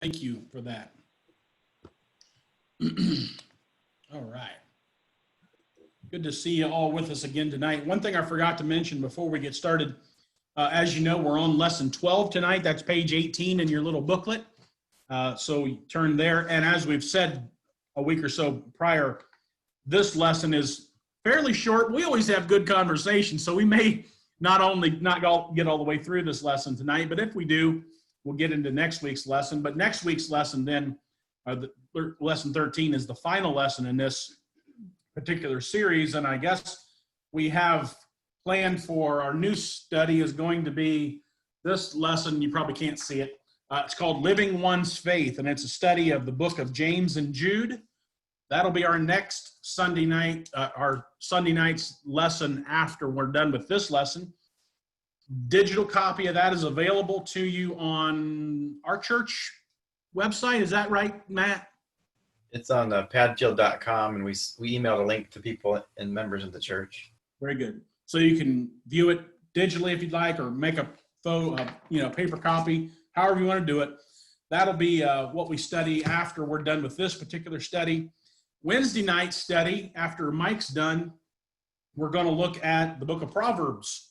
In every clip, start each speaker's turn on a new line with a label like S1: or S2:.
S1: Thank you for that. All right. Good to see you all with us again tonight. One thing I forgot to mention before we get started, as you know, we're on lesson 12 tonight. That's page 18 in your little booklet. So you turn there. And as we've said a week or so prior, this lesson is fairly short. We always have good conversations, so we may not get all the way through this lesson tonight, but if we do, we'll get into next week's lesson. But next week's lesson then, lesson 13 is the final lesson in this particular series, and I guess we have planned for our new study is going to be this lesson. You probably can't see it. It's called Living One's Faith, and it's a study of the book of James and Jude. That'll be our next Sunday night, our Sunday night's lesson after we're done with this lesson. Digital copy of that is available to you on our church website. Is that right, Matt?
S2: It's on padfield.com, and we emailed a link to people and members of the church.
S1: Very good. So you can view it digitally if you'd like, or make a paper copy, however you want to do it. That'll be what we study after we're done with this particular study. Wednesday night study, after Mike's done, we're going to look at the book of Proverbs.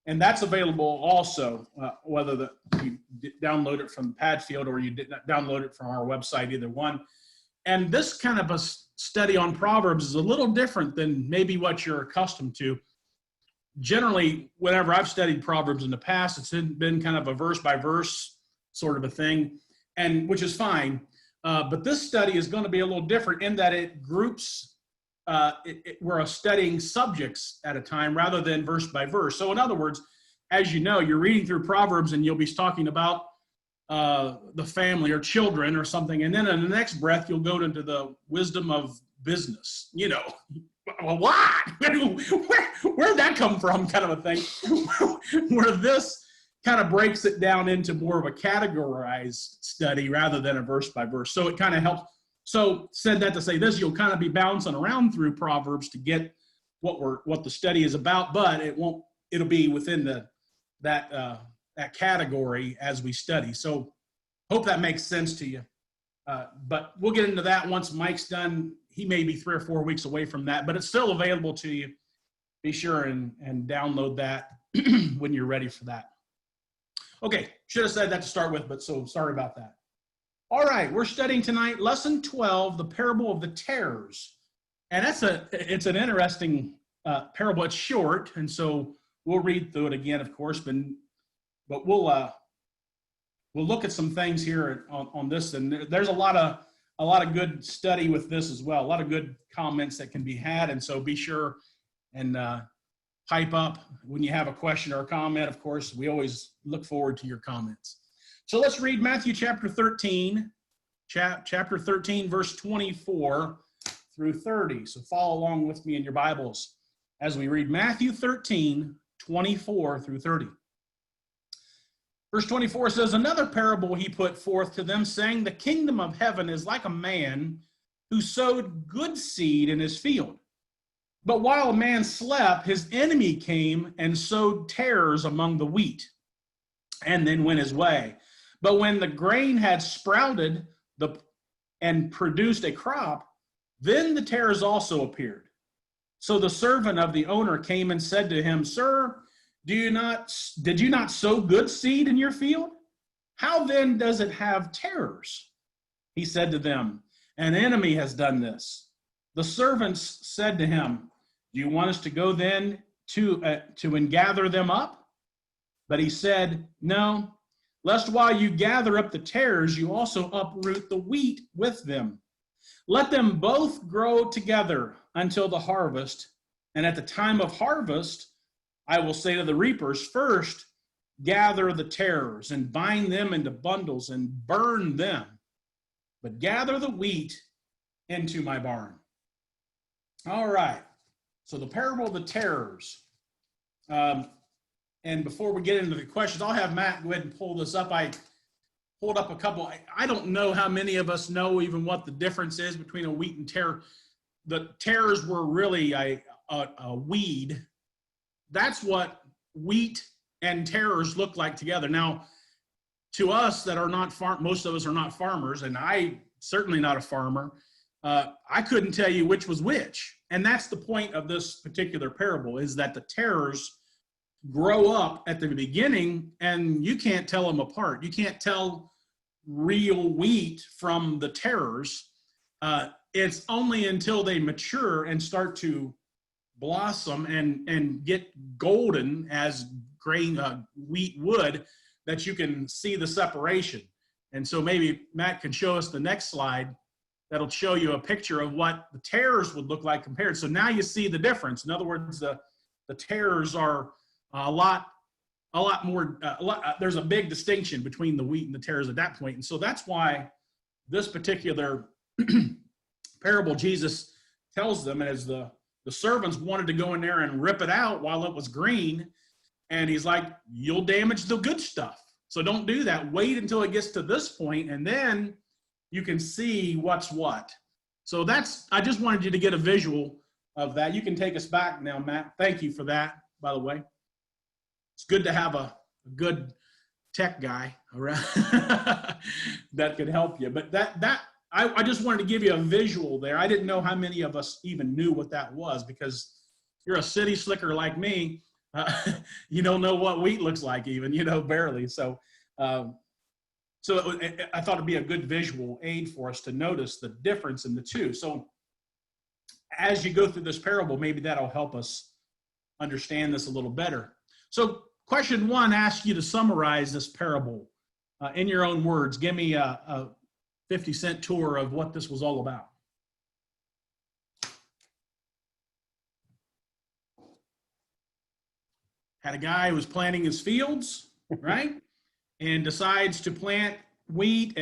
S1: And that's available also, whether you download it from Padfield or you did not download it from our website, either one. And this kind of a study on Proverbs is a little different than maybe what you're accustomed to. Generally, whenever I've studied Proverbs in the past, it's been kind of a verse-by-verse sort of a thing, and which is fine. But this study is going to be a little different in that it groups, we're studying subjects at a time rather than verse by verse. So in other words, as you know, you're reading through Proverbs and you'll be talking about the family or children or something. And then in the next breath, you'll go into the wisdom of business. Well, what? Where'd that come from kind of a thing? Where this kind of breaks it down into more of a categorized study rather than a verse by verse. So it kind of helps. So said that to say this, you'll kind of be bouncing around through Proverbs to get what the study is about, but it'll be within that category as we study. So hope that makes sense to you. But we'll get into that once Mike's done. He may be 3 or 4 weeks away from that, but it's still available to you. Be sure and download that when you're ready for that. Okay, should have said that to start with, but so sorry about that. All right, we're studying tonight lesson 12, the parable of the tares. And it's an interesting parable. It's short, and so we'll read through it again, of course, but we'll look at some things here on this, and there's a lot of good study with this as well, a lot of good comments that can be had, and so be sure and pipe up when you have a question or a comment. Of course, we always look forward to your comments. So let's read Matthew chapter 13, verse 24 through 30. So follow along with me in your Bibles as we read Matthew 13, 24 through 30. Verse 24 says, "Another parable he put forth to them, saying, the kingdom of heaven is like a man who sowed good seed in his field. But while a man slept, his enemy came and sowed tares among the wheat, and then went his way. But when the grain had sprouted and produced a crop, then the tares also appeared. So the servant of the owner came and said to him, Sir, did you not sow good seed in your field? How then does it have tares? He said to them, An enemy has done this. The servants said to him, Do you want us to go then to and gather them up? But he said, No, lest while you gather up the tares, you also uproot the wheat with them. Let them both grow together until the harvest. And at the time of harvest, I will say to the reapers, First, gather the tares and bind them into bundles and burn them, but gather the wheat into my barn." All right. So the parable of the tares. And before we get into the questions, I'll have Matt go ahead and pull this up. I pulled up a couple. I don't know how many of us know even what the difference is between a wheat and tare. The tares were really a weed. That's what wheat and tares look like together. Now, to us that are not most of us are not farmers, and I certainly not a farmer, I couldn't tell you which was which. And that's the point of this particular parable, is that the tares grow up at the beginning and you can't tell them apart. You can't tell real wheat from the tares. It's only until they mature and start to blossom and get golden as grain wheat would that you can see the separation. And so maybe Matt can show us the next slide that'll show you a picture of what the tares would look like compared. So now you see the difference. In other words, the tares are a lot more, there's a big distinction between the wheat and the tares at that point. And so that's why this particular parable Jesus tells them, as the servants wanted to go in there and rip it out while it was green. And he's like, you'll damage the good stuff. So don't do that. Wait until it gets to this point, and then you can see what's what. So I just wanted you to get a visual of that. You can take us back now, Matt. Thank you for that, by the way. It's good to have a good tech guy around that could help you. But I just wanted to give you a visual there. I didn't know how many of us even knew what that was, because you're a city slicker like me. You don't know what wheat looks like even, barely. So I thought it'd be a good visual aid for us to notice the difference in the two. So as you go through this parable, maybe that'll help us understand this a little better. So question 1 asks you to summarize this parable in your own words. Give me a 50-cent tour of what this was all about. Had a guy who was planting his fields, right? And decides to plant wheat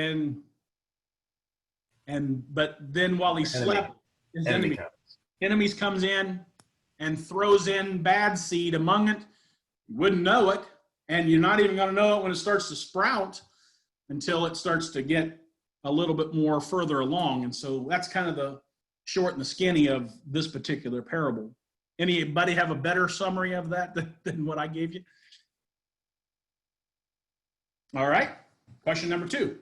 S1: but then while he slept, his enemies comes in and throws in bad seed among it. You wouldn't know it, and you're not even going to know it when it starts to sprout until it starts to get a little bit more further along. And so that's kind of the short and the skinny of this particular parable. Anybody have a better summary of that than what I gave you? All right, question number 2.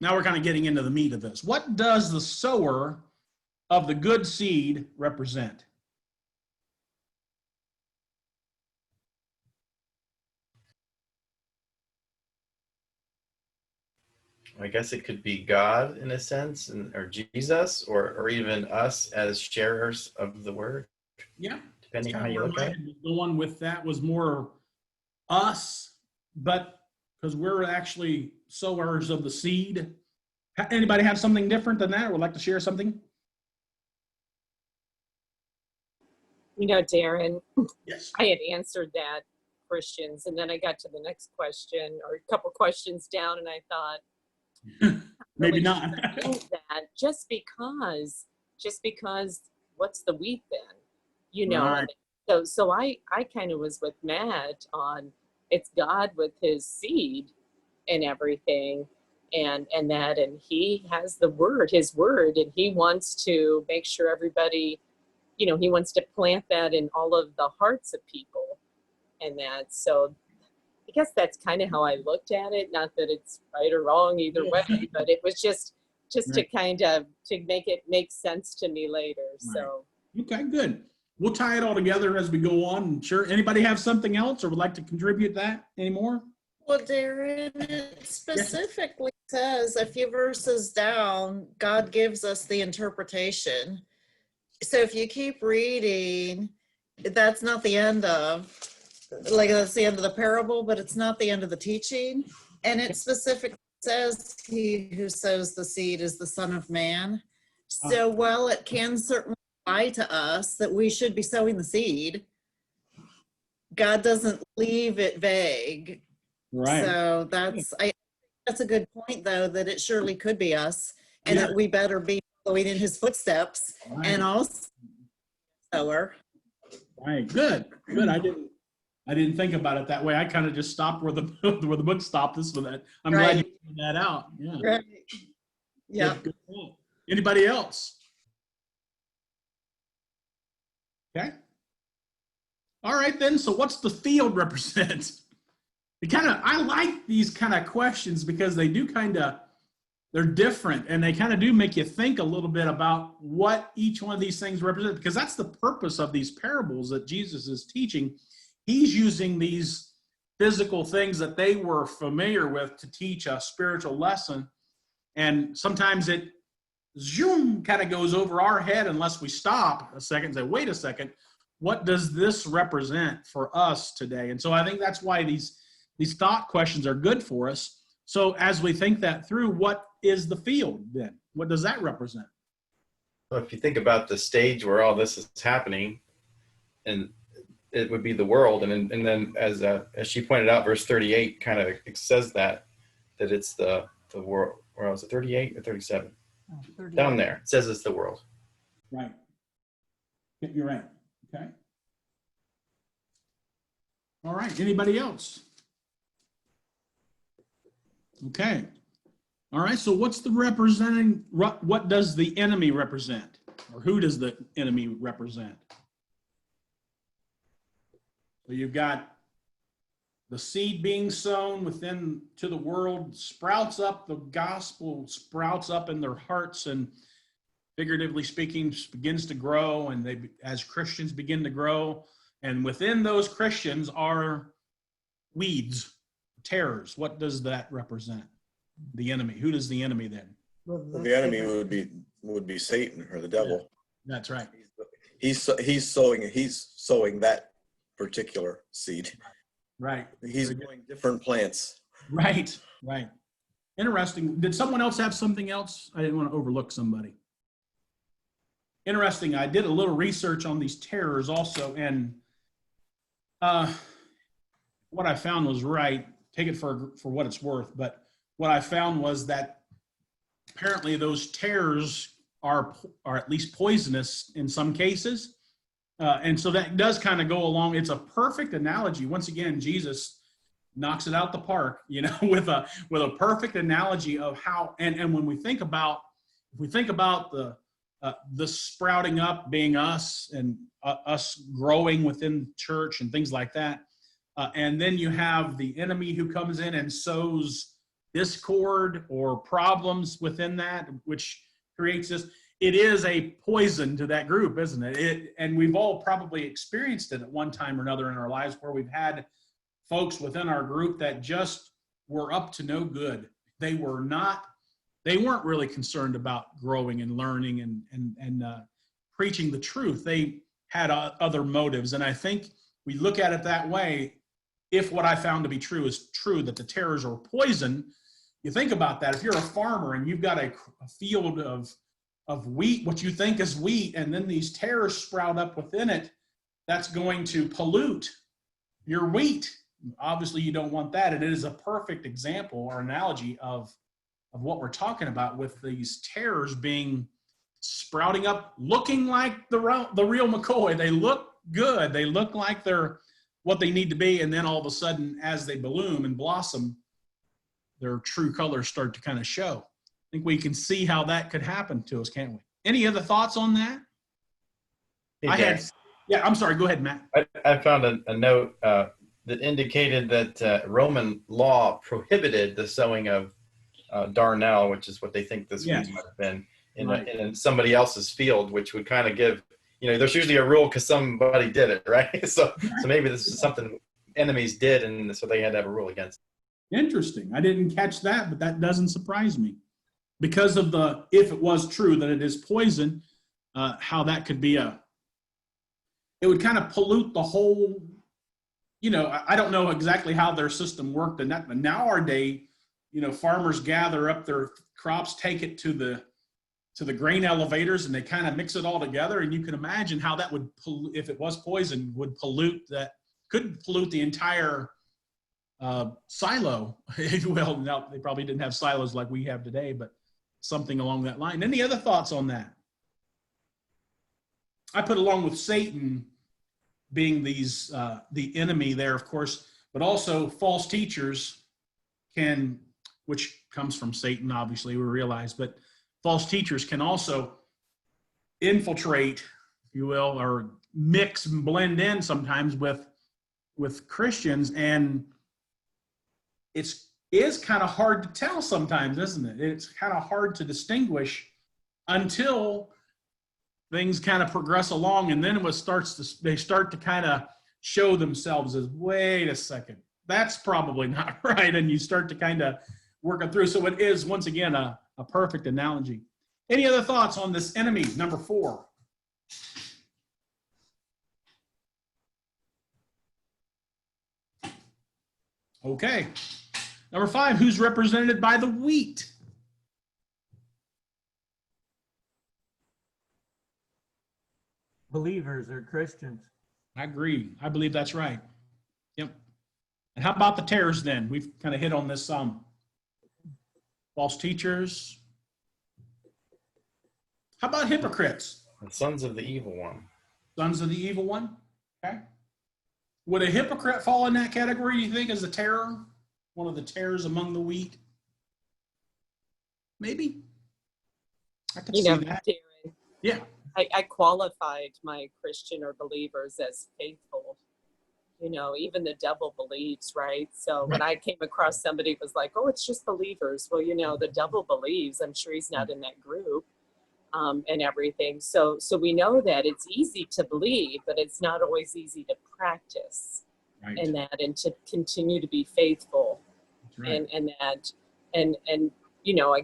S1: Now we're kind of getting into the meat of this. What does the sower of the good seed represent?
S2: I guess it could be God in a sense, or Jesus, or even us as sharers of the word.
S1: Yeah,
S2: depending on how you look at it.
S1: The one with that was more us, but because we're actually sowers of the seed. Anybody have something different than that, or would like to share something?
S3: Darren,
S1: Yes.
S3: I had answered that, Christians, and then I got to the next question, or a couple questions down, and I thought,
S1: Maybe not.
S3: that just because what's the wheat then?
S1: Right.
S3: So I kind of was with Matt on it's God with his seed and everything, and he has his word, and he wants to make sure everybody, he wants to plant that in all of the hearts of people, and that. So I guess that's kind of how I looked at it. Not that it's right or wrong either way, but it was just right. To kind of to make it make sense to me later. Right. So
S1: okay, good. We'll tie it all together as we go on. Sure. Anybody have something else or would like to contribute that anymore?
S4: Well, Darren, it specifically says a few verses down, God gives us the interpretation. So if you keep reading, that's not the end of, that's the end of the parable, but it's not the end of the teaching. And it specifically says he who sows the seed is the Son of Man. So while it can certainly apply to us that we should be sowing the seed, God doesn't leave it vague.
S1: Right.
S4: So that's a good point, though, that it surely could be us, and that we better be following in his footsteps, and also sower.
S1: Right. Good. I didn't think about it that way. I kind of just stopped where the book stopped. This with that. I'm glad you pointed that out. Yeah.
S4: Right. Yeah.
S1: Good point. Anybody else? Okay. All right then. So what's the field represent? I like these kind of questions because they do they're different, and they kind of do make you think a little bit about what each one of these things represent, because that's the purpose of these parables that Jesus is teaching. He's using these physical things that they were familiar with to teach a spiritual lesson. And sometimes it zoom kind of goes over our head unless we stop a second and say, wait a second, what does this represent for us today? And so I think that's why these thought questions are good for us. So as we think that through, what is the field then? What does that represent?
S2: Well, if you think about the stage where all this is happening, and it would be the world, and then as she pointed out, verse 38 kind of says that it's the world. Or was it 38 or 37?
S4: Oh, 38.
S2: Down there, it says it's the world.
S1: Right. You're right. Okay. All right. Anybody else? Okay. All right. So what's the representing? What does the enemy represent? Or who does the enemy represent? So you've got the seed being sown within to the world, sprouts up, the gospel sprouts up in their hearts, and figuratively speaking, begins to grow, and they, as Christians, begin to grow. And within those Christians are weeds, tares. What does that represent? The enemy. Who does the enemy then?
S5: The enemy would be Satan or the devil.
S1: That's right.
S5: He's sowing that particular seed.
S1: Right.
S5: He's growing different plants.
S1: Right. Right. Interesting. Did someone else have something else? I didn't want to overlook somebody. Interesting. I did a little research on these terrors also, and what I found was right. Take it for what it's worth. But what I found was that apparently those terrors are at least poisonous in some cases. And so that does kind of go along. It's a perfect analogy. Once again, Jesus knocks it out the park, with a perfect analogy of how. And when we think about, the sprouting up being us and us growing within church and things like that, and then you have the enemy who comes in and sows discord or problems within that, which creates this. It is a poison to that group, isn't it? And we've all probably experienced it at one time or another in our lives, where we've had folks within our group that just were up to no good. They weren't really concerned about growing and learning and preaching the truth. They had other motives. And I think we look at it that way. If what I found to be true is true, that the tares are poison, you think about that. If you're a farmer and you've got a field of wheat, what you think is wheat, and then these tares sprout up within it, that's going to pollute your wheat. Obviously, you don't want that. And it is a perfect example or analogy of what we're talking about with these tares sprouting up, looking like the real McCoy. They look good. They look like they're what they need to be. And then all of a sudden, as they bloom and blossom, their true colors start to kind of show. I think we can see how that could happen to us, can't we? Any other thoughts on that? Yeah, I'm sorry. Go ahead, Matt.
S2: I found a note that indicated that Roman law prohibited the sowing of darnel, which is what they think this weed might have been, in somebody else's field, which would kind of give, there's usually a rule because somebody did it, right? So maybe this is something enemies did, and so they had to have a rule against it.
S1: Interesting. I didn't catch that, but that doesn't surprise me. Because of if it was true that it is poison, how that could be it would kind of pollute the whole, I don't know exactly how their system worked in that, but nowadays, farmers gather up their crops, take it to the grain elevators, and they kind of mix it all together. And you can imagine how that would, if it was poison, could pollute the entire silo, if you will. Now, they probably didn't have silos like we have today, but something along that line. Any other thoughts on that? I put along with Satan being the enemy there, of course, but also false teachers which comes from Satan, obviously, we realize, but false teachers can also infiltrate, if you will, or mix and blend in sometimes with Christians, and is kind of hard to tell sometimes, isn't it? It's kind of hard to distinguish until things kind of progress along, and then they start to kind of show themselves as, wait a second, that's probably not right, and you start to kind of work it through. So it is, once again, a perfect analogy. Any other thoughts on this enemy, number 4? Okay. Number 5, who's represented by the wheat?
S6: Believers or Christians.
S1: I agree. I believe that's right. Yep. And how about the tares then? We've kind of hit on this some. False teachers. How about hypocrites?
S2: The sons of the evil one.
S1: Sons of the evil one? Okay. Would a hypocrite fall in that category, you think, as a tare? One of the tares among the wheat? Maybe. I could see that.
S3: Darren,
S1: Yeah.
S3: I qualified my Christian or believers as faithful. Even the devil believes, right? So when I came across somebody who was like, oh, it's just believers. Well, the devil believes. I'm sure he's not in that group and everything. So we know that it's easy to believe, but it's not always easy to practice.
S1: Right.
S3: And to continue to be faithful.
S1: Right.
S3: And I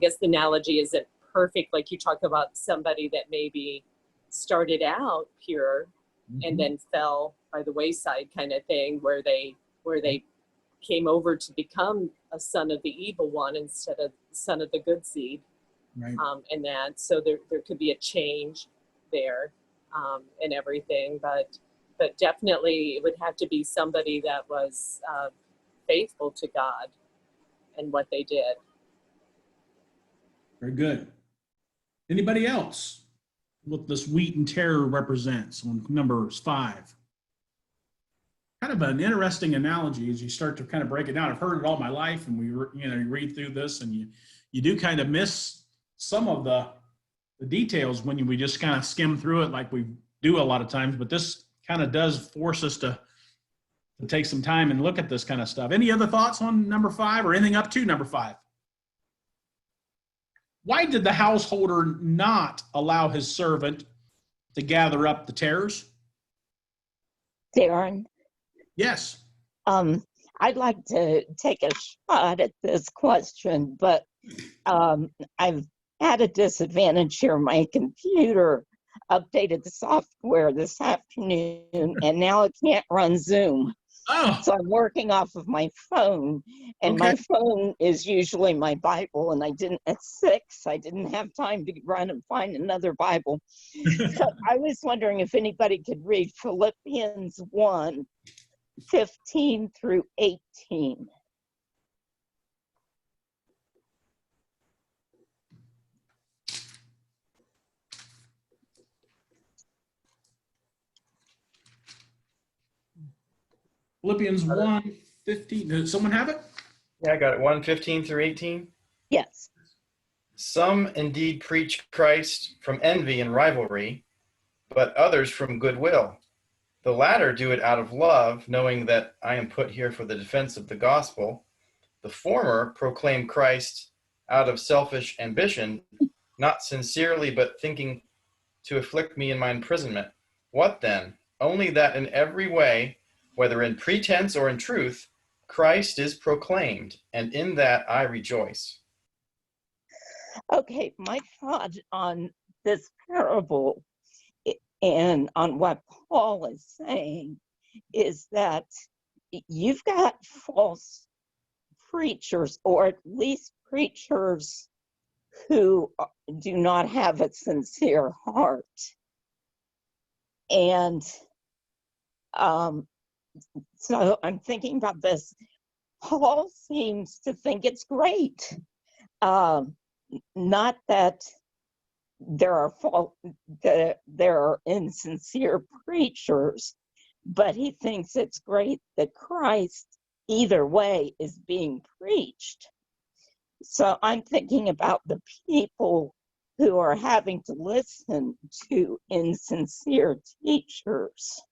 S3: guess the analogy isn't perfect. Like you talk about somebody that maybe started out pure and then fell by the wayside kind of thing, where they came over to become a son of the evil one instead of son of the good seed.
S1: Right.
S3: So there could be a change there and everything, but definitely it would have to be somebody that was faithful to God and what they did.
S1: Very good. Anybody else? What this wheat and tare represents on numbers 5. Kind of an interesting analogy as you start to kind of break it down. I've heard it all my life, and you read through this, and you do kind of miss some of the details when we just kind of skim through it like we do a lot of times. But this kind of does force us to take some time and look at this kind of stuff. Any other thoughts on number 5 or anything up to number 5? Why did the householder not allow his servant to gather up the tares?
S7: Darren,
S1: Yes.
S7: I'd like to take a shot at this question, but I've had a disadvantage here. My computer updated the software this afternoon, and now it can't run Zoom.
S1: Oh.
S7: So I'm working off of my phone, and
S1: Okay.
S7: my phone is usually my Bible, and at 6, I didn't have time to run and find another Bible. So I was wondering if anybody could read Philippians 1:15 through 18.
S1: Philippians 1:15. Does someone have it?
S2: Yeah, I got it. 1:15 through 18.
S7: Yes.
S2: Some indeed preach Christ from envy and rivalry, but others from goodwill. The latter do it out of love, knowing that I am put here for the defense of the gospel. The former proclaim Christ out of selfish ambition, not sincerely, but thinking to afflict me in my imprisonment. What then? Only that in every way, whether in pretense or in truth, Christ is proclaimed, and in that I rejoice.
S7: Okay, my thought on this parable and on what Paul is saying is that you've got false preachers, or at least preachers who do not have a sincere heart. And so I'm thinking about this. Paul seems to think it's great. Not that there are insincere preachers, but he thinks it's great that Christ, either way, is being preached. So I'm thinking about the people who are having to listen to insincere teachers.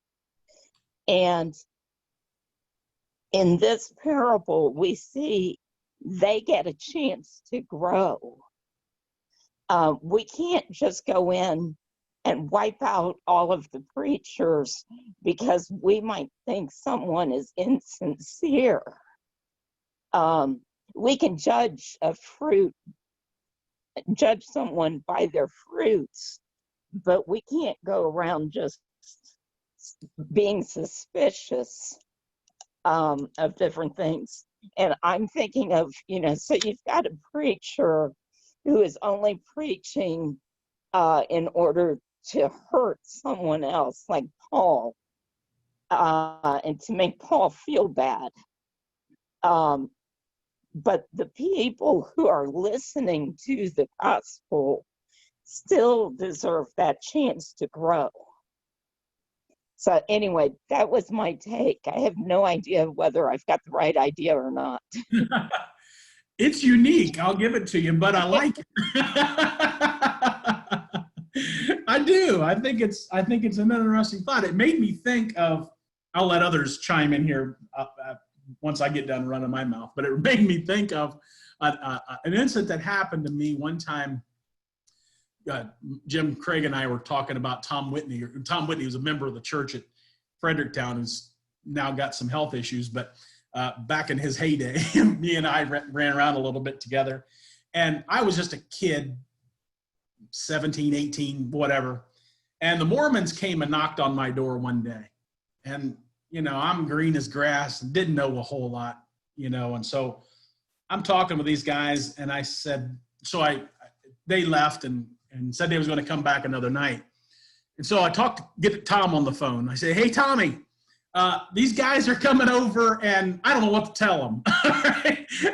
S7: And in this parable, we see they get a chance to grow. We can't just go in and wipe out all of the preachers because we might think someone is insincere. We can judge someone by their fruits, but we can't go around just being suspicious of different things. And I'm thinking of, so you've got a preacher who is only preaching in order to hurt someone else, like Paul, and to make Paul feel bad. But the people who are listening to the gospel still deserve that chance to grow. So anyway, that was my take. I have no idea whether I've got the right idea or not.
S1: It's unique. I'll give it to you, but I like it. I do. I think it's an interesting thought. It made me think of, I'll let others chime in here once I get done running my mouth, but it made me think of an incident that happened to me one time. Jim Craig and I were talking about Tom Whitney. Tom Whitney was a member of the church at Fredericktown who's now got some health issues, but back in his heyday, me and I ran around a little bit together. And I was just a kid, 17, 18, whatever. And the Mormons came and knocked on my door one day. And, I'm green as grass and didn't know a whole lot, and so I'm talking with these guys and I said, they left and said they was going to come back another night. And so I get Tom on the phone. I say, hey, Tommy, these guys are coming over and I don't know what to tell them.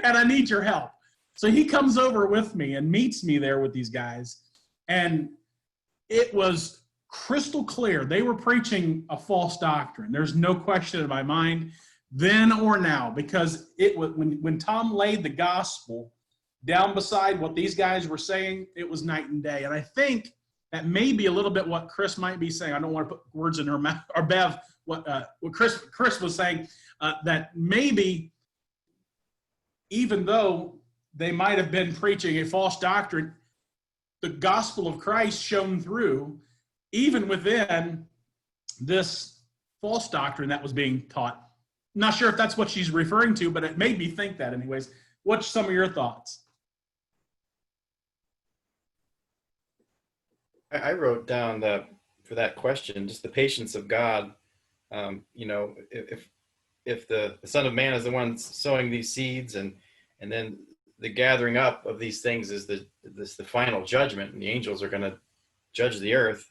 S1: And I need your help. So he comes over with me and meets me there with these guys. And it was crystal clear. They were preaching a false doctrine. There's no question in my mind then or now, because it was when Tom laid the gospel down beside what these guys were saying, it was night and day. And I think that may be a little bit what Chris might be saying. I don't want to put words in her mouth, or Bev, what Chris was saying, that maybe even though they might have been preaching a false doctrine, the gospel of Christ shone through even within this false doctrine that was being taught. Not sure if that's what she's referring to, but it made me think that anyways. What's some of your thoughts?
S2: I wrote down for that question, just the patience of God. If the Son of Man is the one sowing these seeds, and then the gathering up of these things is the final judgment, and the angels are going to judge the earth.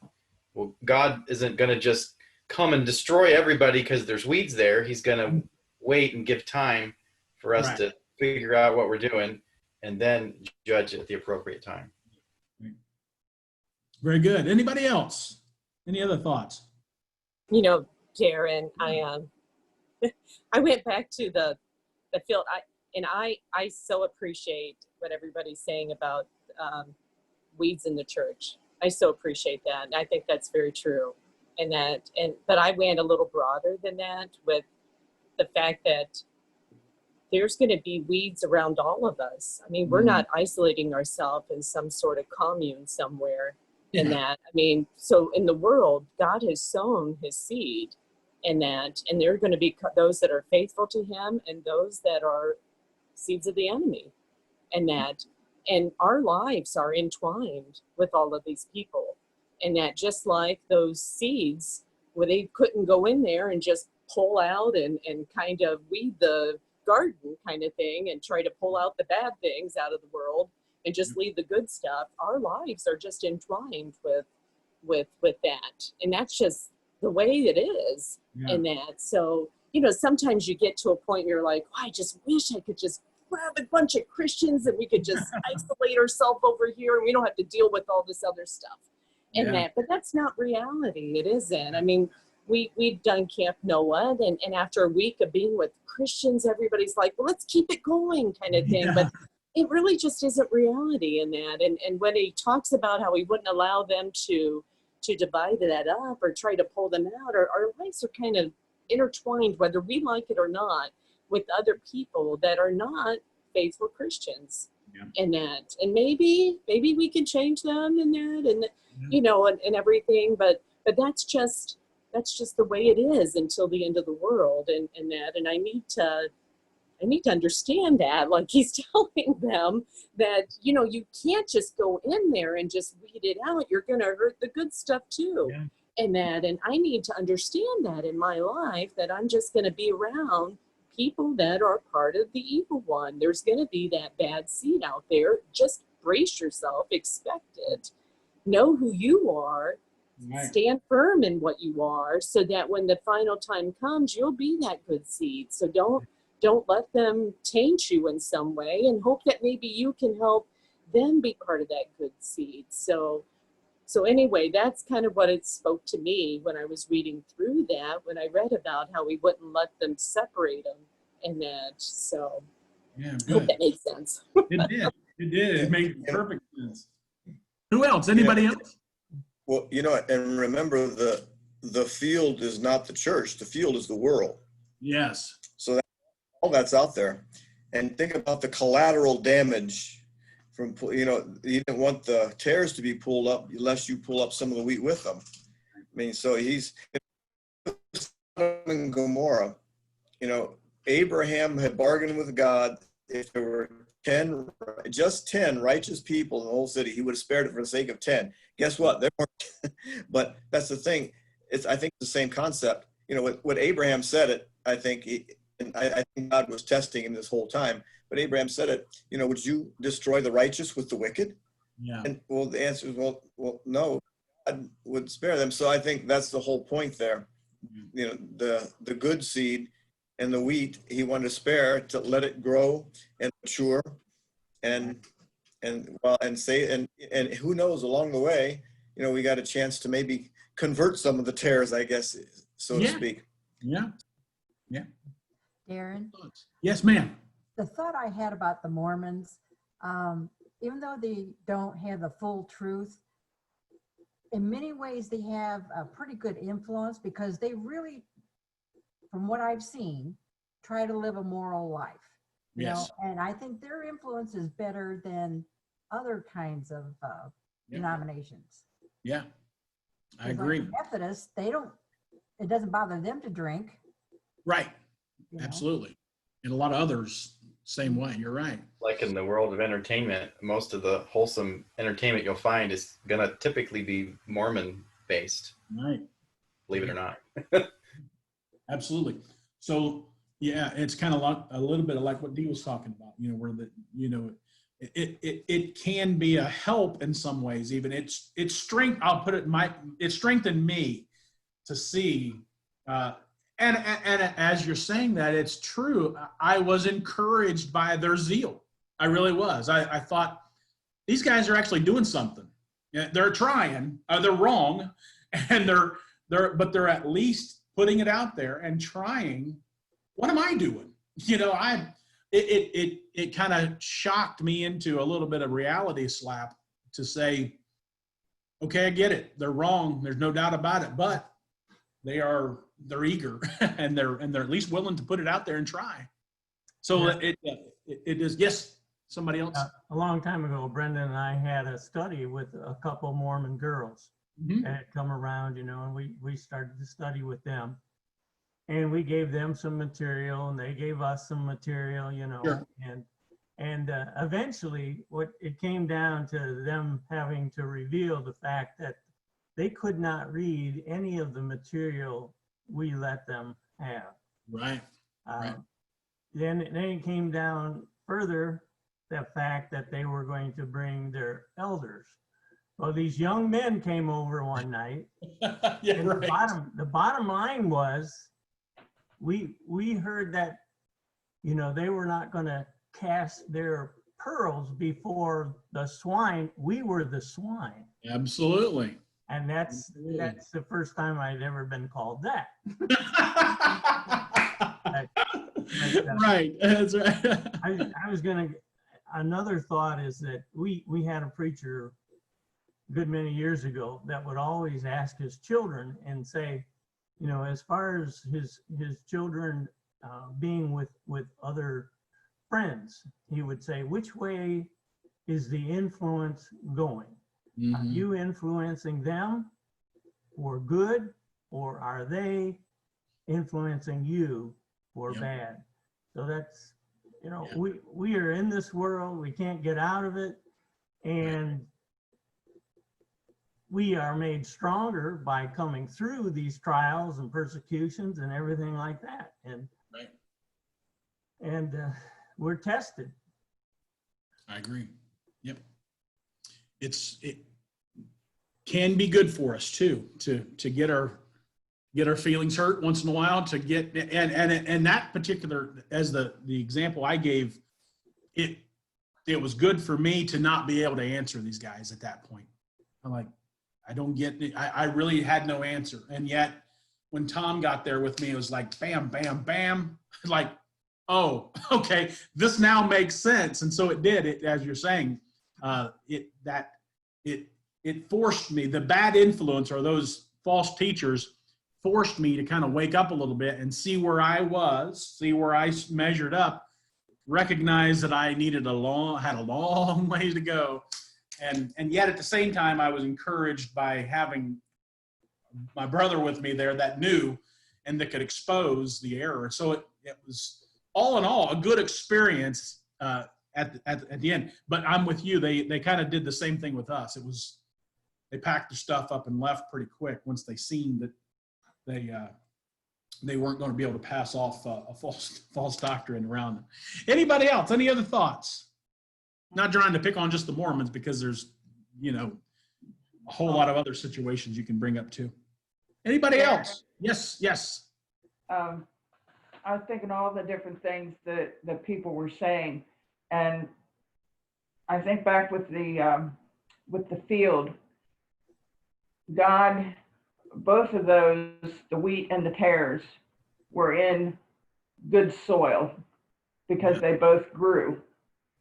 S2: Well, God isn't going to just come and destroy everybody because there's weeds there. He's going to wait and give time for us to figure out what we're doing and then judge at the appropriate time.
S1: Very good. Anybody else? Any other thoughts?
S3: Darren, I went back to the field. I so appreciate what everybody's saying about weeds in the church. I so appreciate that. And I think that's very true. But I went a little broader than that with the fact that there's going to be weeds around all of us. I mean, we're not isolating ourselves in some sort of commune somewhere in that. I mean, so in the world, God has sown his seed in that, and there are going to be those that are faithful to him and those that are seeds of the enemy and that. And our lives are entwined with all of these people. And that just like those seeds where they couldn't go in there and just pull out and kind of weed the garden kind of thing and try to pull out the bad things out of the world and just leave the good stuff. Our lives are just entwined with that. And that's just the way it is in that. So, sometimes you get to a point where you're like, oh, I just wish I could just grab a bunch of Christians and we could just isolate ourselves over here and we don't have to deal with all this other stuff. That, but that's not reality. It isn't. I mean, we've done Camp Noah, and after a week of being with Christians, everybody's like, well, let's keep it going kind of thing. But it really just isn't reality in that. And when he talks about how he wouldn't allow them to divide that up or try to pull them out, our lives are kind of intertwined, whether we like it or not. with other people that are not faithful Christians.
S1: Yeah.
S3: And maybe we can change them and and everything, but that's just the way it is until the end of the world, and I need to understand that, like he's telling them that, you can't just go in there and just weed it out. You're going to hurt the good stuff too.
S1: Yeah.
S3: And I need to understand that in my life, that I'm just going to be around people that are part of the evil one. There's going to be that bad seed out there. Just brace yourself, expect it, know who you are,
S1: Right.
S3: stand firm in what you are, so that when the final time comes, you'll be that good seed. So don't let them taint you in some way, and hope that maybe you can help them be part of that good seed. So anyway, that's kind of what it spoke to me when I was reading through that, when I read about how we wouldn't let them separate them and that. So
S1: Yeah,
S3: I hope
S1: good.
S3: that makes sense.
S1: It did. It did. It made perfect sense. Who else? Anybody else?
S5: Well, and remember the field is not the church. The field is the world.
S1: Yes.
S5: So all that's out there. And think about the collateral damage from, you didn't want the tares to be pulled up unless you pull up some of the wheat with them. I mean, so he's in Gomorrah, Abraham had bargained with God. If there were 10 righteous people in the whole city, he would have spared it for the sake of 10. Guess what? There weren't. But that's the thing. I think the same concept. What Abraham said it, I think, I think God was testing him this whole time. But Abraham said it, would you destroy the righteous with the wicked?
S1: Yeah.
S5: And the answer is, well, no, God would spare them. So I think that's the whole point there. The good seed and the wheat, he wanted to spare to let it grow and mature, and who knows, along the way, we got a chance to maybe convert some of the tares, I guess, so to speak.
S1: Yeah. Yeah.
S6: Darren,
S1: Yes, ma'am.
S6: the thought I had about the Mormons, even though they don't have the full truth, in many ways they have a pretty good influence, because they really, from what I've seen, try to live a moral life.
S1: Yes.
S6: And I think their influence is better than other kinds of denominations.
S1: Yeah. I
S6: 'Cause like
S1: agree.
S6: the Methodists, it doesn't bother them to drink.
S1: Right.
S6: you know.
S1: Absolutely. And a lot of others, same way. You're right.
S2: Like in the world of entertainment, most of the wholesome entertainment you'll find is going to typically be Mormon based,
S1: Right.
S2: believe it or not.
S1: Absolutely. So yeah, it's kind of like a little bit of like what Dee was talking about, where it can be a help in some ways. Even it's strength. I'll put it it strengthened me to see, and as you're saying that, it's true. I was encouraged by their zeal. I really was. I thought these guys are actually doing something. They're trying. They're wrong, and but they're at least putting it out there and trying. What am I doing? It kind of shocked me into a little bit of reality slap to say, okay, I get it. They're wrong. There's no doubt about it, but they're eager and they're at least willing to put it out there and try. So it is. Yes. Somebody else.
S8: A long time ago, Brenda and I had a study with a couple Mormon girls
S1: Mhm.
S8: that had come around, and we started to study with them. And we gave them some material, and they gave us some material,
S1: Sure.
S8: and eventually what it came down to them having to reveal the fact that they could not read any of the material we let them have.
S1: Right. Right.
S8: Then it came down further, the fact that they were going to bring their elders. Well, these young men came over one night,
S1: Yeah.
S8: and
S1: Right.
S8: the bottom line was, we heard that, they were not going to cast their pearls before the swine. We were the swine.
S1: Absolutely.
S8: And that's the first time I'd ever been called that.
S1: Right. That's right.
S8: I was going to, another thought is that we had a preacher a good many years ago that would always ask his children and say, as far as his children being with other friends, he would say, which way is the influence going? Are you influencing them for good, or are they influencing you for bad? So that's, you know, we are in this world, we can't get out of it, and we are made stronger by coming through these trials and persecutions and everything like that. And we're tested.
S1: I agree. Yep. It can be good for us too, to get our feelings hurt once in a while, to get, and that particular, as the example I gave, it was good for me to not be able to answer these guys at that point. I'm like, I don't get it. I really had no answer. And yet when Tom got there with me, it was like, bam, bam, bam. Like, oh, okay, this now makes sense. And so it did, it, as you're saying, it forced me, the bad influence or those false teachers forced me to kind of wake up a little bit and see where I was, see where I measured up, recognize that I had a long ways to go. And yet at the same time, I was encouraged by having my brother with me there that knew and that could expose the error. So it was all in all a good experience at the end. But I'm with you. They kind of did the same thing with us. They packed their stuff up and left pretty quick once they seen that they weren't going to be able to pass off a false doctrine around them. Anybody else? Any other thoughts? Not trying to pick on just the Mormons, because there's, you know, a whole lot of other situations you can bring up too. Anybody else? Yes.
S9: I was thinking all the different things that people were saying, and I think back with the field, God, both of those, the wheat and the tares, were in good soil because they both grew.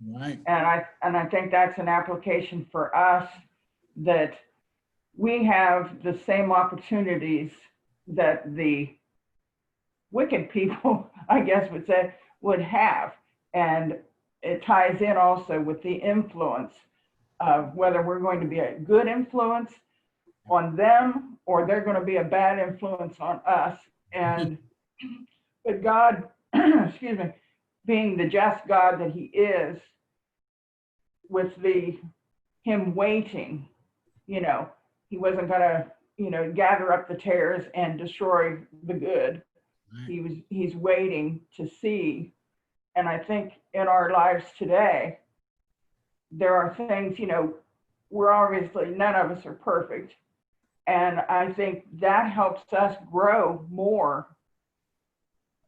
S1: Right.
S9: And I think that's an application for us, that we have the same opportunities that the wicked people, I guess would have. And it ties in also with the influence of whether we're going to be a good influence on them or they're going to be a bad influence on us. And but God, excuse me, being the just God that he is, with him waiting, you know, he wasn't going to, you know, gather up the tares and destroy the good.
S1: Right.
S9: He's waiting to see. And I think in our lives today, there are things, you know, we're obviously, none of us are perfect. And I think that helps us grow more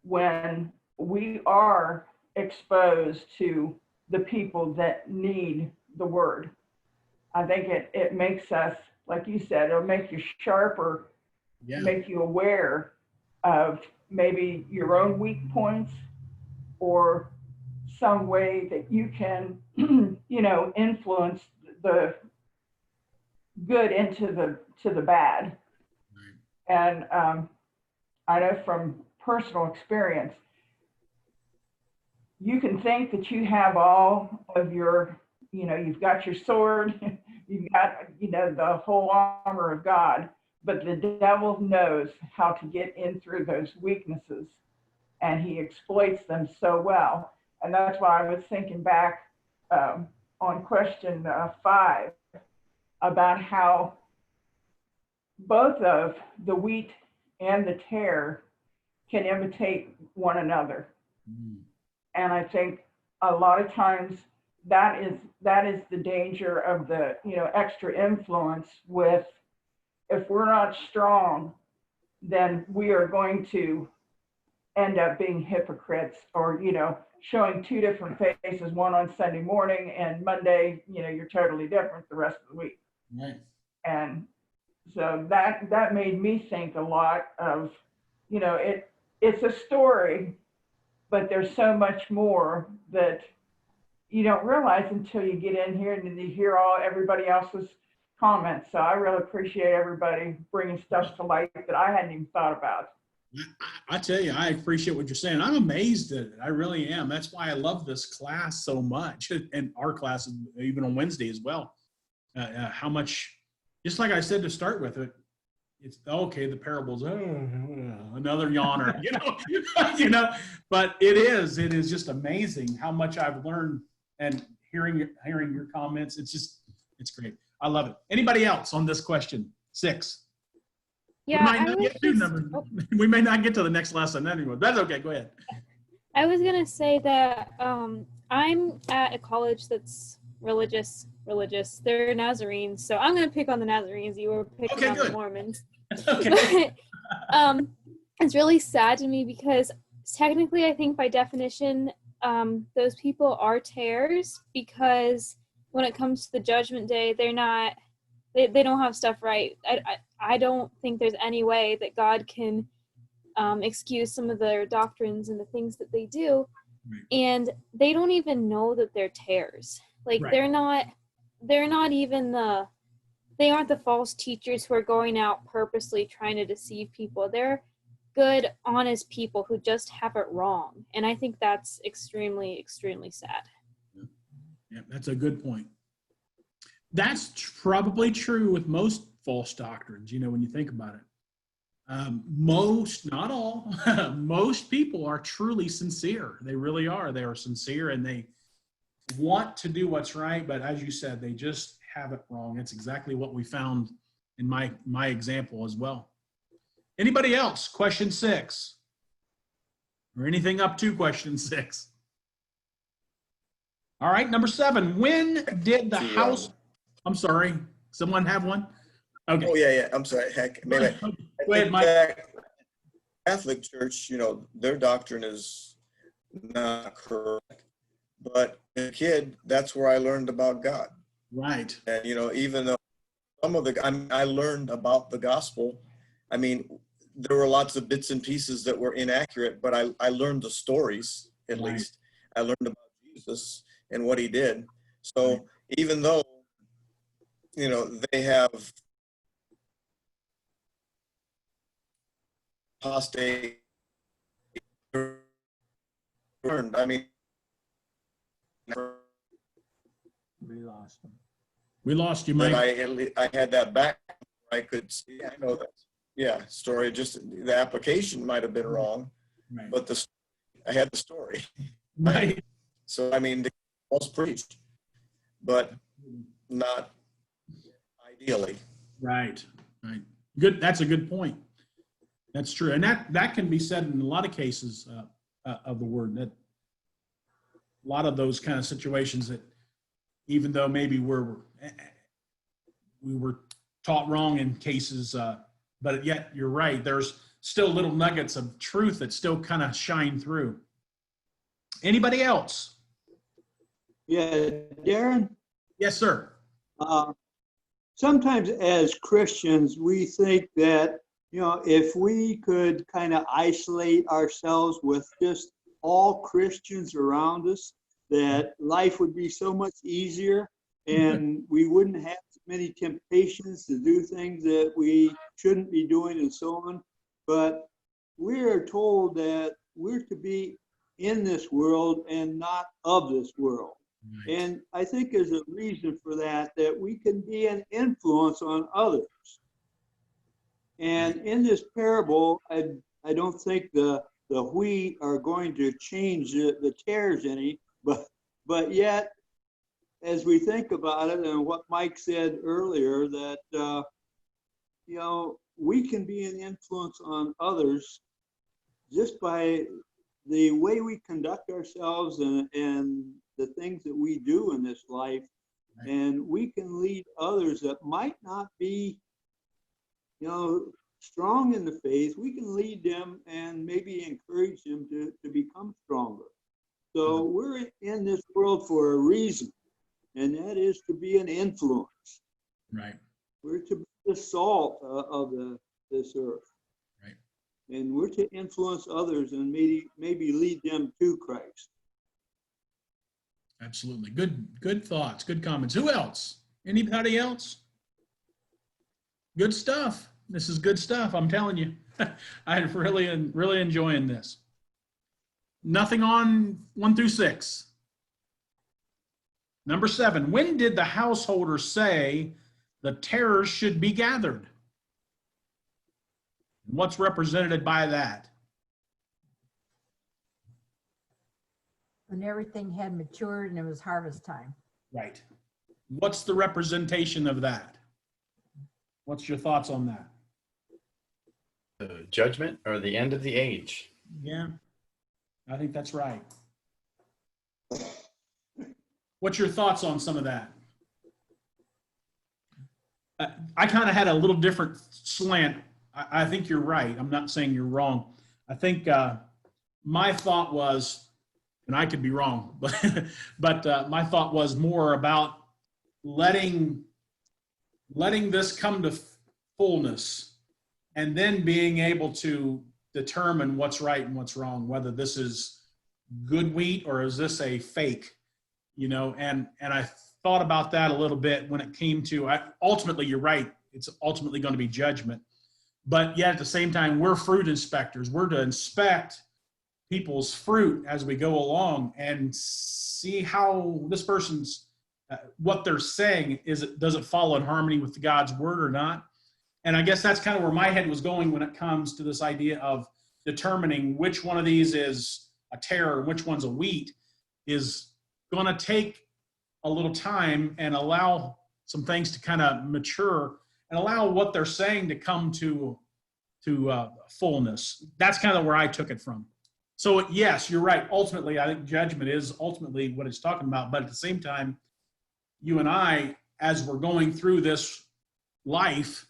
S9: when we are exposed to the people that need the word. I think it makes us, like you said, it'll make you sharper, make you aware of maybe your own weak points or some way that you can, you know, influence the good into the bad. And I know from personal experience, you can think that you have all of your, you know, you've got your sword, you've got, you know, the whole armor of God, but the devil knows how to get in through those weaknesses, and he exploits them so well. And that's why I was thinking back on question 5 about how both of the wheat and the tare can imitate one another. And I think a lot of times that is the danger of the, you know, extra influence with, if we're not strong, then we are going to end up being hypocrites, or, you know, showing two different faces, one on Sunday morning and Monday, you know, you're totally different the rest of the week.
S1: Right.
S9: And so that made me think a lot of, you know, it's a story, but there's so much more that you don't realize until you get in here and you hear everybody else's comments. So I really appreciate everybody bringing stuff to light that I hadn't even thought about.
S1: I tell you, I appreciate what you're saying. I'm amazed at it. I really am. That's why I love this class so much, and our classes, even on Wednesday as well. How much, just like I said to start with, it's okay. The parables, another yawner, you know. But it is just amazing how much I've learned, and hearing your comments. It's great. I love it. Anybody else on this question? 6.
S10: Yeah,
S1: We may not get to the next lesson anyway. That's okay. Go ahead.
S10: I was gonna say that I'm at a college that's religious. They're Nazarenes, so I'm gonna pick on the Nazarenes. You were picking on the Mormons.
S1: Okay.
S10: But, it's really sad to me because technically, I think by definition, those people are tares, because when it comes to the judgment day, they're not. They don't have stuff right. I don't think there's any way that God can excuse some of their doctrines and the things that they do.
S1: Right.
S10: And they don't even know that they're tares. Like,
S1: Right.
S10: they're not even they aren't the false teachers who are going out purposely trying to deceive people. They're good, honest people who just have it wrong. And I think that's extremely, extremely sad.
S1: Yeah, that's a good point. That's probably true with most false doctrines, when you think about it. Most, not all, most people are truly sincere. They really are. They are sincere and they want to do what's right, but as you said, they just have it wrong. It's exactly what we found in my example as well. Anybody else? Question 6. Or anything up to question 6. All right, number 7. When did the house... I'm sorry. Someone have one? Okay.
S5: Oh, yeah. I'm sorry. Heck, maybe.
S1: Go ahead, Mike.
S5: Catholic Church, their doctrine is not correct. But as a kid, that's where I learned about God.
S1: Right.
S5: And, even though I learned about the gospel, there were lots of bits and pieces that were inaccurate, but I learned the stories, at least. I learned about Jesus and what he did. So even though, they have apostate learned,
S1: We lost you, Mike.
S5: I had that back. I could see, I know that. Yeah, story, just the application might have been wrong, but I had the story.
S1: Right.
S5: So, the was preached, but not ideally.
S1: Right. Good. That's a good point. That's true. And that can be said in a lot of cases of the word, that a lot of those kind of situations that even though maybe we were taught wrong in cases, but yet you're right. There's still little nuggets of truth that still kind of shine through. Anybody else?
S11: Yeah, Darren?
S1: Yes, sir.
S11: Sometimes as Christians, we think that, if we could kind of isolate ourselves with just all Christians around us, that life would be so much easier and we wouldn't have so many temptations to do things that we shouldn't be doing and so on. But we are told that we're to be in this world and not of this world. Right. And I think there's a reason for that we can be an influence on others. And in this parable, I don't think the wheat are going to change the tares any, but yet, as we think about it, and what Mike said earlier, that we can be an influence on others just by the way we conduct ourselves and the things that we do in this life. Right. And we can lead others that might not be, strong in the faith. We can lead them and maybe encourage them to become stronger. So we're in this world for a reason, and that is to be an influence.
S1: Right.
S11: We're to be the salt of this earth.
S1: Right.
S11: And we're to influence others and maybe lead them to Christ.
S1: Absolutely. Good thoughts, good comments. Who else? Anybody else? Good stuff. This is good stuff. I'm telling you. I'm really enjoying this. Nothing on 1 through 6. Number 7, when did the householder say the tares should be gathered? What's represented by that?
S6: When everything had matured and it was harvest time.
S1: Right. What's the representation of that? What's your thoughts on that?
S2: The judgment or the end of the age?
S1: Yeah, I think that's right. What's your thoughts on some of that? I kind of had a little different slant. I think you're right. I'm not saying you're wrong. I think my thought was, and I could be wrong, but my thought was more about letting this come to fullness and then being able to determine what's right and what's wrong, whether this is good wheat or is this a fake, and I thought about that a little bit when it came to, ultimately, you're right, it's ultimately going to be judgment. But yet at the same time, we're fruit inspectors. We're to inspect people's fruit as we go along and see how this person's, what they're saying, does it follow in harmony with God's word or not? And I guess that's kind of where my head was going when it comes to this idea of determining which one of these is a tare and which one's a wheat is going to take a little time and allow some things to kind of mature and allow what they're saying to come to fullness. That's kind of where I took it from. So yes, you're right. Ultimately, I think judgment is ultimately what it's talking about. But at the same time, you and I, as we're going through this life,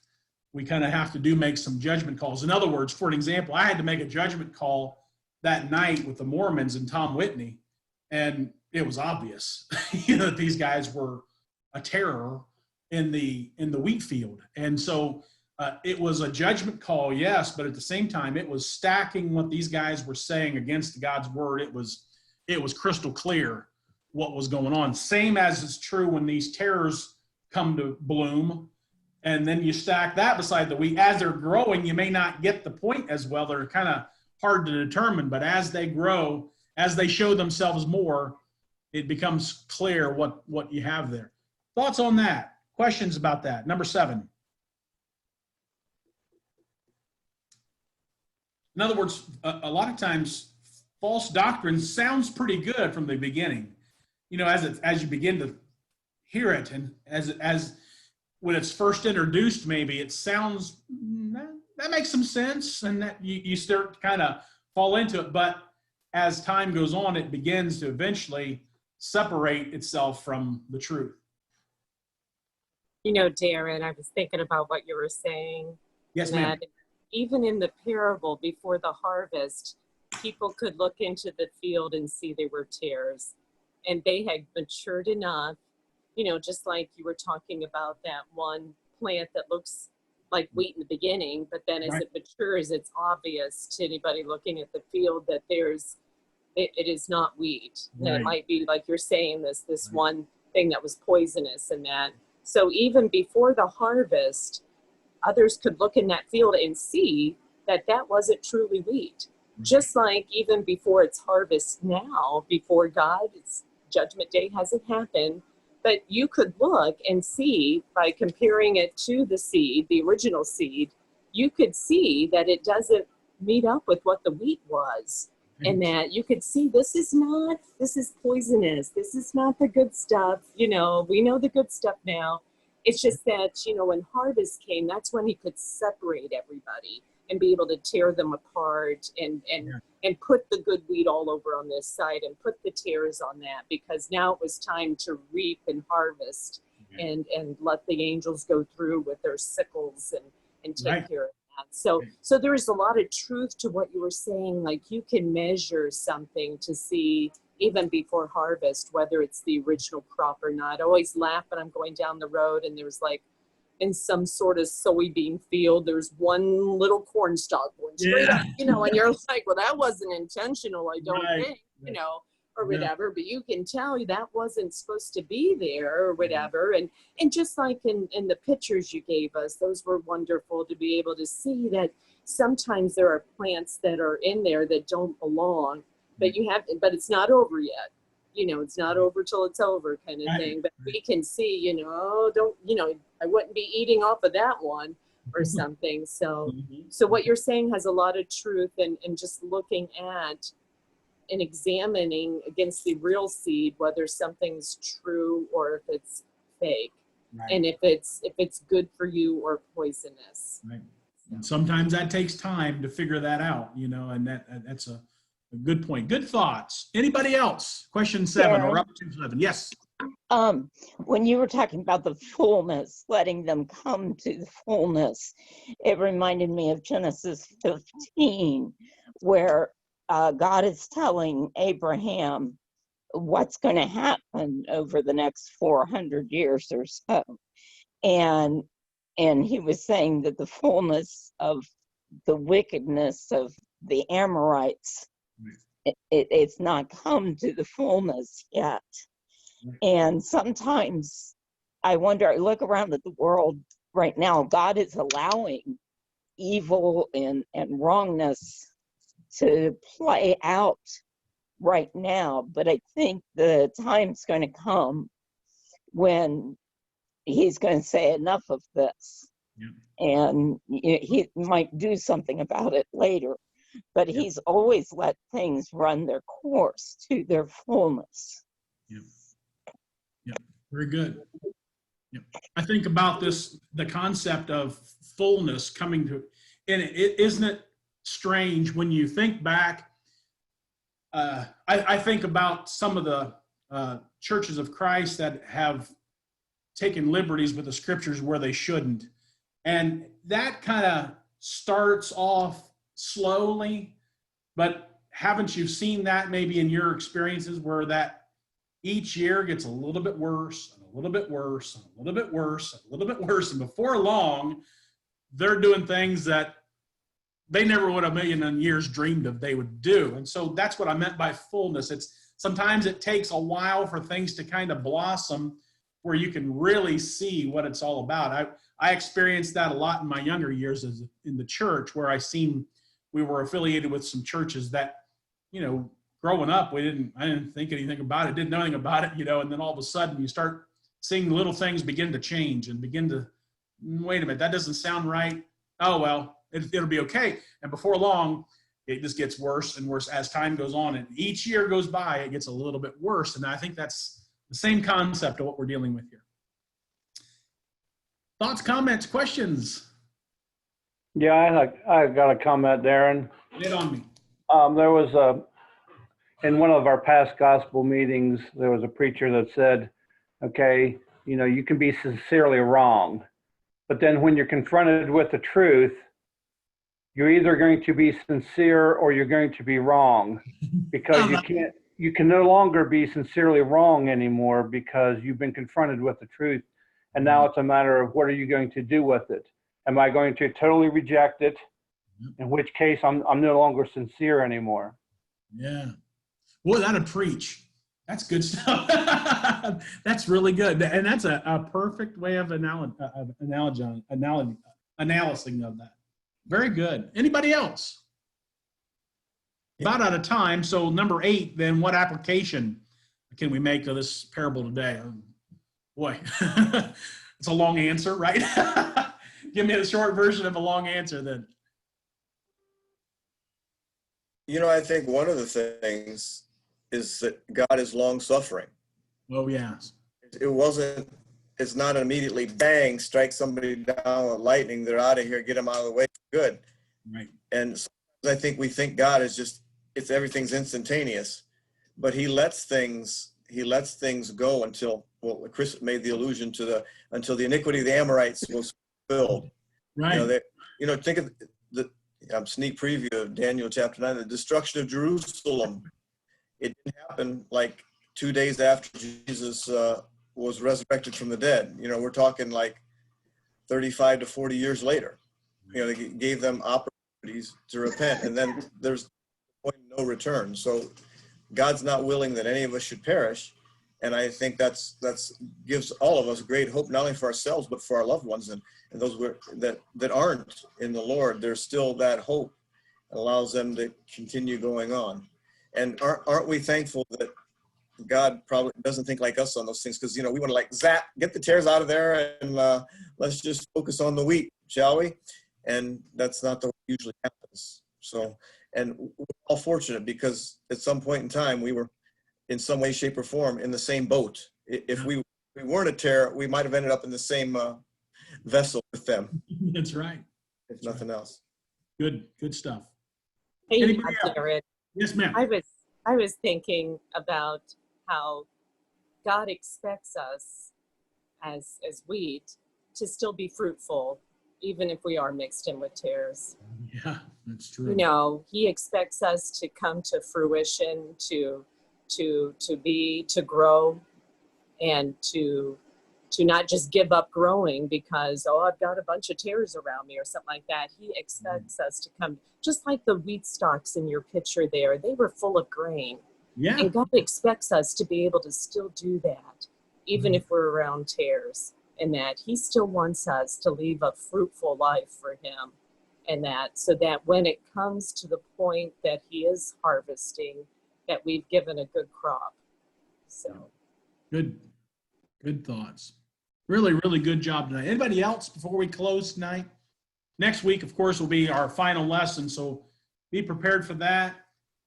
S1: we kind of have to make some judgment calls. In other words, for an example, I had to make a judgment call that night with the Mormons and Tom Whitney, and it was obvious, that these guys were a terror in the wheat field. And so it was a judgment call, yes, but at the same time, it was stacking what these guys were saying against God's word. It was crystal clear what was going on. Same as is true when these tares come to bloom, and then you stack that beside the wheat. As they're growing, you may not get the point as well. They're kind of hard to determine, but as they grow, as they show themselves more, it becomes clear what you have there. Thoughts on that? Questions about that? Number 7. In other words, a lot of times, false doctrine sounds pretty good from the beginning. As you begin to hear it, and as when it's first introduced, maybe it sounds that makes some sense, and that you start to kind of fall into it. But as time goes on, it begins to eventually separate itself from the truth.
S3: Darren, I was thinking about what you were saying.
S1: Yes, ma'am.
S3: Even in the parable before the harvest, people could look into the field and see they were tares, and they had matured enough, just like you were talking about that one plant that looks like wheat in the beginning, but then as it matures, it's obvious to anybody looking at the field that it is not wheat. Right. And it might be, like you're saying, this one thing that was poisonous and that. So even before the harvest, others could look in that field and see that wasn't truly wheat. Just like even before it's harvest now, before God's judgment day hasn't happened, but you could look and see by comparing it to the seed, the original seed, you could see that it doesn't meet up with what the wheat was. And that you could see this is poisonous. This is not the good stuff. We know the good stuff now. It's just that, when harvest came, that's when he could separate everybody and be able to tear them apart and put the good wheat all over on this side and put the tares on that, because now it was time to reap and harvest and let the angels go through with their sickles and take care of that. So there is a lot of truth to what you were saying. Like, you can measure something to see even before harvest, whether it's the original crop or not. I always laugh when I'm going down the road and there's like, in some sort of soybean field, there's one little corn stalk going straight up, and you're like, well, that wasn't intentional, I don't think, or
S1: Yeah.
S3: whatever, but you can tell that wasn't supposed to be there or whatever. And just like in the pictures you gave us, those were wonderful to be able to see that sometimes there are plants that are in there that don't belong, but but it's not over yet. You know, it's not over till it's over kind of
S1: Right.
S3: thing. But we can see, you know, oh, don't, you know, I wouldn't be eating off of that one or something. So, so what you're saying has a lot of truth, and just looking at and examining against the real seed whether something's true or if it's fake,
S1: Right.
S3: and if it's good for you or poisonous.
S1: Right. And sometimes that takes time to figure that out, you know, and that's a good point. Good thoughts. Anybody else? Question 7 or
S7: Darren?
S1: up to 7. Yes.
S7: When you were talking about the fullness, letting them come to the fullness, it reminded me of Genesis 15, where God is telling Abraham what's going to happen over the next 400 years or so. And he was saying that the fullness of the wickedness of the Amorites, it's not come to the fullness yet. And sometimes I wonder, I look around at the world right now, God is allowing evil and wrongness to play out right now. But I think the time's going to come when he's going to say enough of this. Yeah. And he might do something about it later. But he's always let things run their course to their fullness.
S1: Yeah. Yeah. Very good. Yeah. I think about the concept of fullness coming to, and isn't it strange when you think back? I think about some of the churches of Christ that have taken liberties with the scriptures where they shouldn't. And that kind of starts off slowly, but haven't you seen that maybe in your experiences where that each year gets a little bit worse and a little bit worse and a little bit worse and a little bit worse, and before long they're doing things that they never would have a million years dreamed of they would do. And so that's what I meant by fullness. It's sometimes it takes a while for things to kind of blossom where you can really see what it's all about. I experienced that a lot in my younger years in the church, where we were affiliated with some churches that, you know, growing up, I didn't think anything about it, didn't know anything about it, you know, and then all of a sudden you start seeing little things begin to change and begin to, wait a minute, that doesn't sound right. Oh, well, it'll be okay. And before long, it just gets worse and worse as time goes on. And each year goes by, it gets a little bit worse. And I think that's the same concept of what we're dealing with here. Thoughts, comments, questions?
S12: Yeah, I got a comment, Darren.
S1: Hit on me.
S12: There was in one of our past gospel meetings, there was a preacher that said, okay, you know, you can be sincerely wrong, but then when you're confronted with the truth, you're either going to be sincere or you're going to be wrong, because you can no longer be sincerely wrong anymore, because you've been confronted with the truth. And now it's a matter of what are you going to do with it? Am I going to totally reject it? In which case I'm no longer sincere anymore.
S1: Yeah. Boy, that'd preach. That's good stuff. That's really good. And that's a perfect way of analyzing of that. Very good. Anybody else? About out of time. So number 8, then what application can we make of this parable today? Boy, it's a long answer, right? Give me the short version of a long answer then.
S5: You know, I think one of the things is that God is long suffering.
S1: Oh, yes.
S5: It's not immediately bang, strike somebody down with lightning, they're out of here, get them out of the way, good.
S1: Right.
S5: And sometimes I think we think God is just, everything's instantaneous, but he lets things go until, well, Chris made the allusion to until the iniquity of the Amorites was fulfilled.
S1: Right.
S5: Think of the sneak preview of Daniel chapter 9, the destruction of Jerusalem. It didn't happen like 2 days after Jesus was resurrected from the dead. You know, we're talking like 35 to 40 years later. You know, they gave them opportunities to repent, and then there's no return. So God's not willing that any of us should perish. And I think that's gives all of us great hope, not only for ourselves, but for our loved ones and those that aren't in the Lord. There's still that hope that allows them to continue going on. And aren't we thankful that God probably doesn't think like us on those things? Because, we want to like zap, get the tares out of there, and let's just focus on the wheat, shall we? And that's not the way it usually happens. So, and we're all fortunate because at some point in time, we were in some way, shape, or form in the same boat. If we weren't a tare, we might have ended up in the same vessel with them.
S1: That's right.
S5: If nothing else.
S1: Good stuff.
S3: Hey,
S1: Anybody else?
S3: Darren,
S1: Yes, ma'am.
S3: I was thinking about how God expects us as wheat to still be fruitful, even if we are mixed in with tares.
S1: Yeah, that's true.
S3: He expects us to come to fruition, to grow, and to not just give up growing because, I've got a bunch of tares around me or something like that. He expects us to come, just like the wheat stalks in your picture there, they were full of grain.
S1: Yeah.
S3: And God expects us to be able to still do that, even if we're around tares, and that he still wants us to leave a fruitful life for him. And that, so that when it comes to the point that he is harvesting, that we've given a good crop. So
S1: Good thoughts. Really, really good job tonight. Anybody else before we close tonight? Next week, of course, will be our final lesson, so be prepared for that.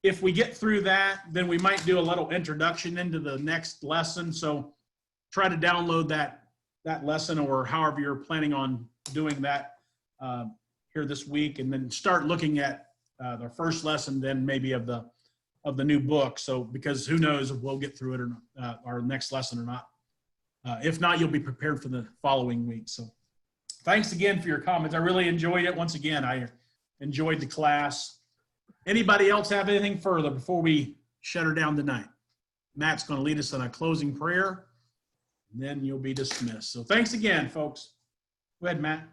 S1: If we get through that, then we might do a little introduction into the next lesson. So try to download that lesson, or however you're planning on doing that here this week, and then start looking at the first lesson, then maybe of the new book. So, because who knows if we'll get through it or not, our next lesson or not. If not, you'll be prepared for the following week. So thanks again for your comments. I really enjoyed it. Once again, I enjoyed the class. Anybody else have anything further before we shut her down tonight? Matt's going to lead us in a closing prayer, and then you'll be dismissed. So thanks again, folks. Go ahead, Matt.